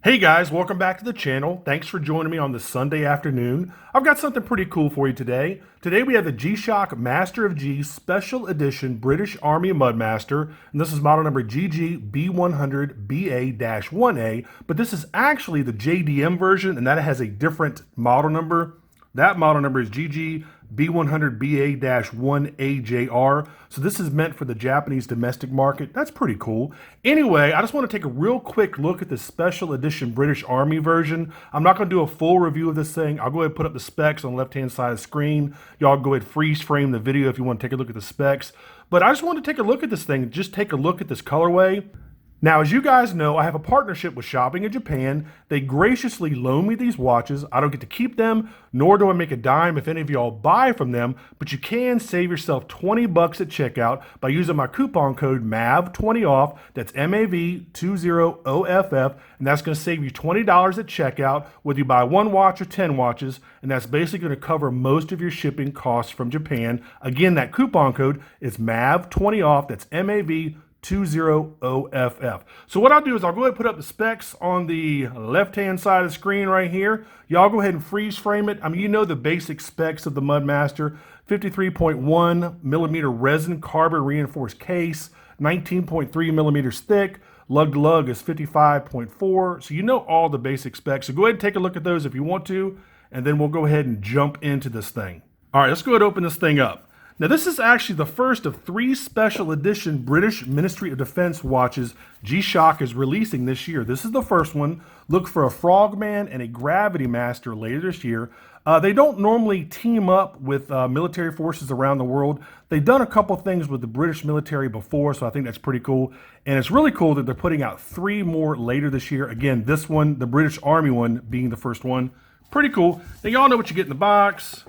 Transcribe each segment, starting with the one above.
Hey guys, welcome back to the channel. Thanks for joining me on this Sunday afternoon. I've got something pretty cool for you today. Today we have the G-Shock Master of G Special Edition British Army Mudmaster, and this is model number GGB100BA-1A, but this is actually the JDM version, and that has a different model number. That model number is GGB100BA-1AJR. So this is meant for the Japanese domestic market. That's pretty cool. Anyway, I just want to take a real quick look at the special edition British Army version. I'm not going to do a full review of this thing. I'll go ahead and put up the specs on the left-hand side of the screen. Y'all go ahead and freeze frame the video if you want to take a look at the specs. But I just want to take a look at this thing, just take a look at this colorway. Now, as you guys know, I have a partnership with Shopping in Japan. They graciously loan me these watches. I don't get to keep them, nor do I make a dime if any of y'all buy from them, but you can save yourself 20 bucks at checkout by using my coupon code MAV20OFF. That's MAV20OFF, and that's going to save you $20 at checkout, whether you buy one watch or 10 watches, and that's basically going to cover most of your shipping costs from Japan. Again, that coupon code is MAV20OFF. That's MAV20OFF. So what I'll do is I'll go ahead and put up the specs on the left-hand side of the screen right here. Y'all go ahead and freeze frame it. I mean, you know the basic specs of the Mudmaster. 53.1 millimeter resin carbon reinforced case, 19.3 millimeters thick. Lug to lug is 55.4. So you know all the basic specs. So go ahead and take a look at those if you want to, and then we'll go ahead and jump into this thing. All right, let's go ahead and open this thing up. Now, this is actually the first of 3 special edition British Ministry of Defense watches G-Shock is releasing this year. This is the first one. Look for a Frogman and a Gravity Master later this year. They don't normally team up with military forces around the world. They've done a couple things with the British military before, so I think that's pretty cool. And it's really cool that they're putting out 3 more later this year. Again, this one, the British Army one, being the first one. Pretty cool. Now, y'all know what you get in the box.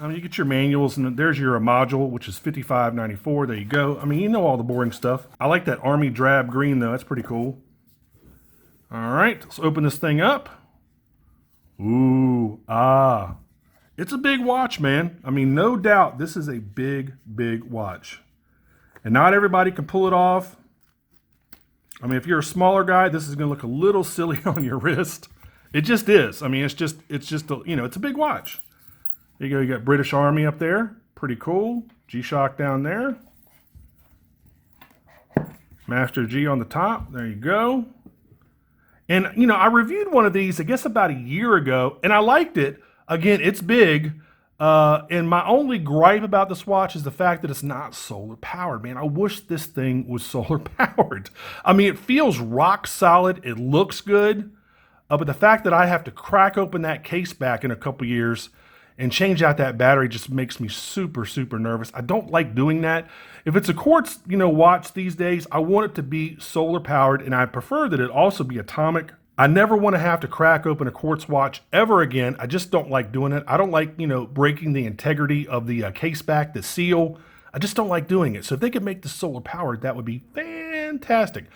I mean, you get your manuals, and there's your module, which is $55.94. There you go. I mean, you know all the boring stuff. I like that army drab green, though. That's pretty cool. All right, let's open this thing up. Ooh, it's a big watch, man. I mean, no doubt this is a big, big watch. And not everybody can pull it off. I mean, if you're a smaller guy, this is going to look a little silly on your wrist. It just is. I mean, it's just it's a big watch. There you go, you got British Army up there. Pretty cool. G-Shock down there. Master G on the top. There you go. And, you know, I reviewed one of these, I guess, about a year ago, and I liked it. Again, it's big. And my only gripe about this watch is the fact that it's not solar powered, man. I wish this thing was solar powered. I mean, it feels rock solid. It looks good. But the fact that I have to crack open that case back in a couple years and change out that battery just makes me super, super nervous. I don't like doing that. If it's a quartz, watch these days, I want it to be solar powered, and I prefer that it also be atomic. I never want to have to crack open a quartz watch ever again. I just don't like doing it. I don't like, breaking the integrity of the case back, the seal. I just don't like doing it. So if they could make this solar powered, that would be fantastic.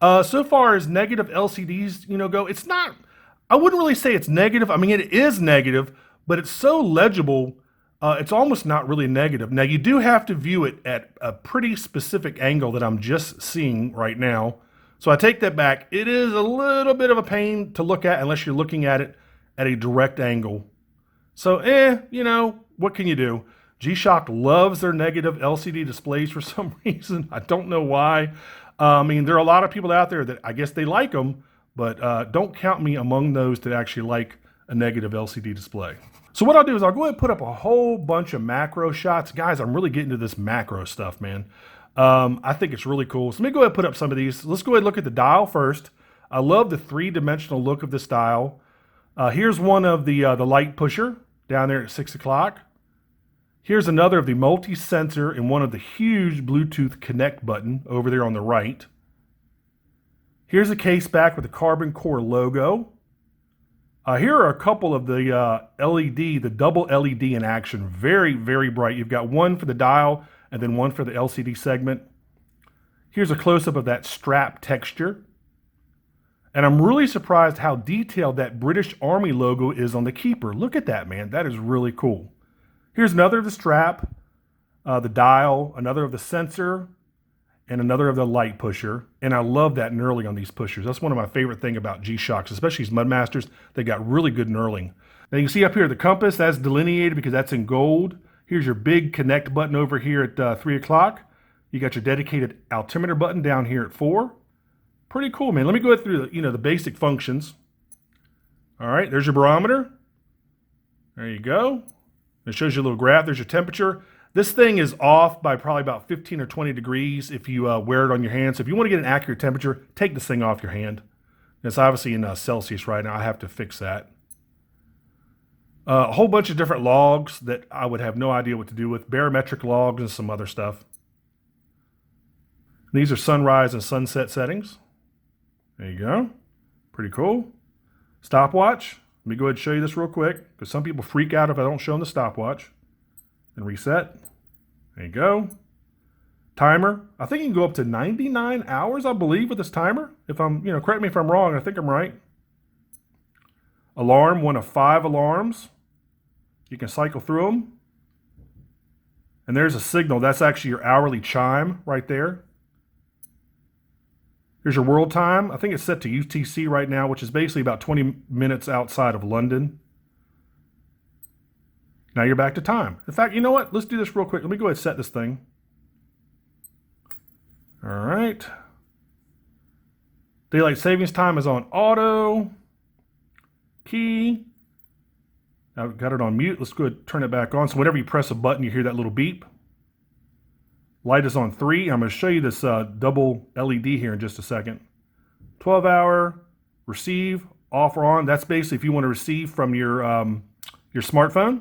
So far as negative LCDs, go, it's not, I wouldn't really say it's negative. I mean, it is negative, but it's so legible, it's almost not really negative. Now, you do have to view it at a pretty specific angle that I'm just seeing right now. So I take that back. It is a little bit of a pain to look at unless you're looking at it at a direct angle. So, what can you do? G-Shock loves their negative LCD displays for some reason. I don't know why. I mean, there are a lot of people out there that I guess they like them, but don't count me among those that actually like a negative LCD display. So what I'll do is I'll go ahead and put up a whole bunch of macro shots. Guys, I'm really getting to this macro stuff, man. I think it's really cool. So let me go ahead and put up some of these. Let's go ahead and look at the dial first. I love the 3-dimensional look of this dial. Here's one of the light pusher down there at 6 o'clock. Here's another of the multi-sensor and one of the huge Bluetooth connect button over there on the right. Here's a case back with the carbon core logo. Here are a couple of the LED, the double LED in action. Very, very bright. You've got one for the dial and then one for the LCD segment. Here's a close-up of that strap texture. And I'm really surprised how detailed that British Army logo is on the keeper. Look at that, man. That is really cool. Here's another of the strap, the dial, another of the sensor, and another of the light pusher. And I love that knurling on these pushers. That's one of my favorite things about G-Shocks, especially these Mudmasters. They got really good knurling. Now you can see up here the compass, that's delineated because that's in gold. Here's your big connect button over here at 3 o'clock. You got your dedicated altimeter button down here at 4. Pretty cool, man. Let me go through the basic functions. All right, there's your barometer. There you go. It shows you a little graph. There's your temperature. This thing is off by probably about 15 or 20 degrees if you wear it on your hand. So if you want to get an accurate temperature, take this thing off your hand. It's obviously in Celsius right now. I have to fix that. A whole bunch of different logs that I would have no idea what to do with. Barometric logs and some other stuff. These are sunrise and sunset settings. There you go. Pretty cool. Stopwatch. Let me go ahead and show you this real quick because some people freak out if I don't show them the stopwatch. And reset. There you go. Timer. I think you can go up to 99 hours, I believe, with this timer. If I'm, correct me if I'm wrong. I think I'm right. Alarm, 1 of 5 alarms. You can cycle through them. And there's a signal. That's actually your hourly chime right there. Here's your world time. I think it's set to UTC right now, which is basically about 20 minutes outside of London. Now you're back to time. In fact, you know what? Let's do this real quick. Let me go ahead and set this thing. All right. Daylight savings time is on auto. Key. I've got it on mute. Let's go ahead and turn it back on. So whenever you press a button, you hear that little beep. Light is on 3. I'm going to show you this double LED here in just a second. 12-hour, receive, off or on. That's basically if you want to receive from your smartphone.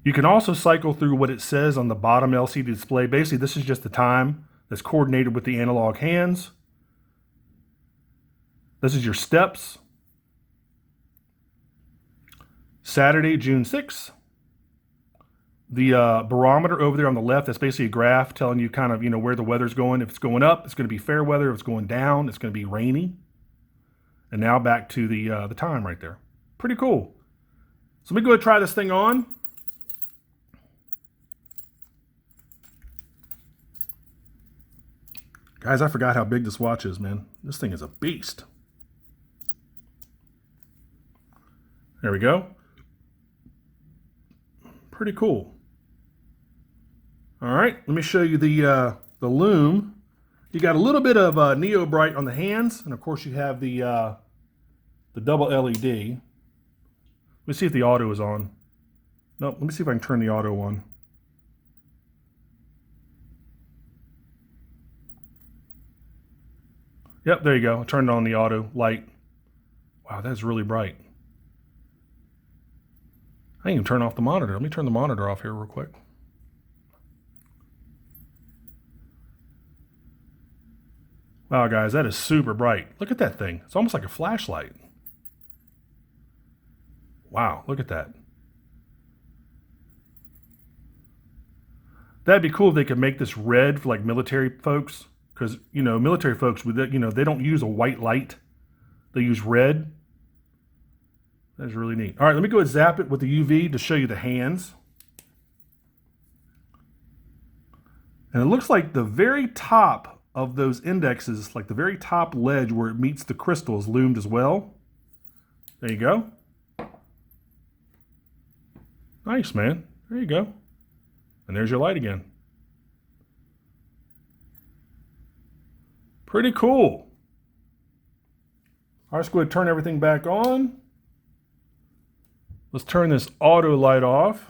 You can also cycle through what it says on the bottom LCD display. Basically, this is just the time that's coordinated with the analog hands. This is your steps. Saturday, June 6th. The barometer over there on the left, that's basically a graph telling you kind of, where the weather's going. If it's going up, it's going to be fair weather. If it's going down, it's going to be rainy. And now back to the time right there. Pretty cool. So let me go ahead and try this thing on. Guys, I forgot how big this watch is, man. This thing is a beast. There we go. Pretty cool. All right, let me show you the lume. You got a little bit of Neo Bright on the hands, and of course you have the double LED. Let me see if the auto is on. Nope, let me see if I can turn the auto on. Yep, there you go. I turned on the auto light. Wow, that's really bright. I can even turn off the monitor. Let me turn the monitor off here real quick. Wow, guys, that is super bright. Look at that thing. It's almost like a flashlight. Wow, look at that. That'd be cool if they could make this red for like military folks. Because, military folks, they don't use a white light. They use red. That's really neat. All right, let me go and zap it with the UV to show you the hands. And it looks like the very top of those indexes, like the very top ledge where it meets the crystal, is loomed as well. There you go. Nice, man. There you go. And there's your light again. Pretty cool. All right, let's go ahead and turn everything back on. Let's turn this auto light off.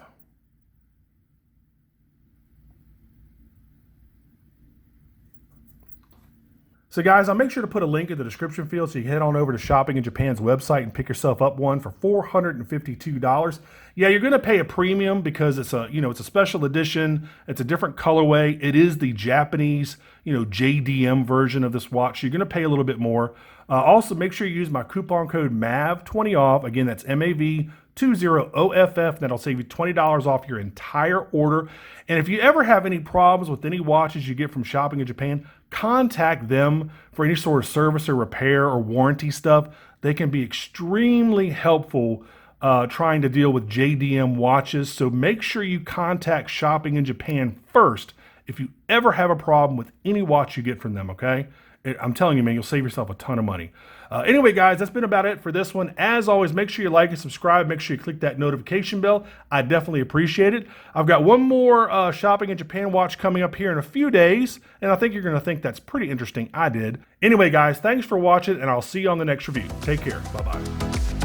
So guys, I'll make sure to put a link in the description field so you can head on over to Shopping in Japan's website and pick yourself up one for $452. Yeah, you're going to pay a premium because it's a, it's a special edition. It's a different colorway. It is the Japanese, JDM version of this watch. You're going to pay a little bit more. Also, make sure you use my coupon code MAV20 off. Again, that's MAV20OFF. That'll save you $20 off your entire order. And if you ever have any problems with any watches you get from Shopping in Japan, contact them for any sort of service or repair or warranty stuff. They can be extremely helpful trying to deal with JDM watches. So make sure you contact Shopping in Japan first if you ever have a problem with any watch you get from them, okay? I'm telling you, man, you'll save yourself a ton of money. Anyway, guys, that's been about it for this one. As always, make sure you like and subscribe. Make sure you click that notification bell. I definitely appreciate it. I've got one more shopping in Japan watch coming up here in a few days, and I think you're going to think that's pretty interesting. I did. Anyway, guys, thanks for watching, and I'll see you on the next review. Take care. Bye-bye.